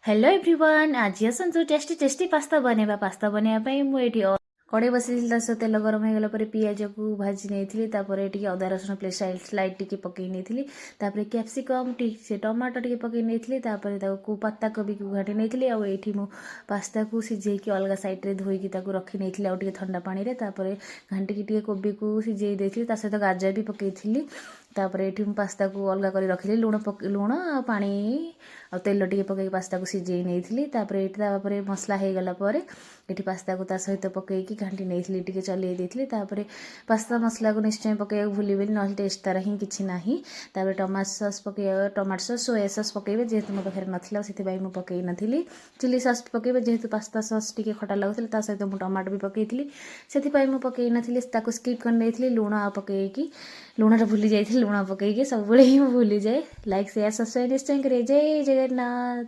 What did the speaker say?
Hello everyone आज आसतु tasty tasty pasta बनवाई मुझे कड़े बसई तेल गरम हो गला पिज को भाजी नहीं अदा रसुण पेस्ट स्लाइड टी पकई नहीं कैप्सिकम से टमाटो टी पकई नहीं पत्ता कोबी को घाटी नहीं आठी मु पास्ता को सिझेकी अलग सैड्रे धोईकी रखी नहीं आउ ठंडा पानी रे घाटिकी कोबी को सिझे देती सहित गाजर भी पकई ये पास्ता को अलग कर रखी लुण आ पानी आ तेल टी पकई पास्ता को सिझे नहीं मसला हो गला ये पास्ता को सहित पकईकी घाटी नहीं चल देती पास्ता मसला को निश्चय पकड़ भूल ना टेस्ट तार हिं कि ना टमाटो सस पकड़ टमाटो सस सोया सस पकड़े जेहेतु मो पाखे नाला से मुझे पकई नी चिली सस पकड़े जेहेतु पास्ता सस टी खटा लगुला सहित मुझे टमाटो भी पकई से मुझे पकई नी स्कीप कर नहीं लुण आ पकईकी लुणटा भूली जाइए लुण पकईकी सब ही भूली जाए लाइक शेयर सब्सक्राइब निश्चय करें जय जगन्नाथ।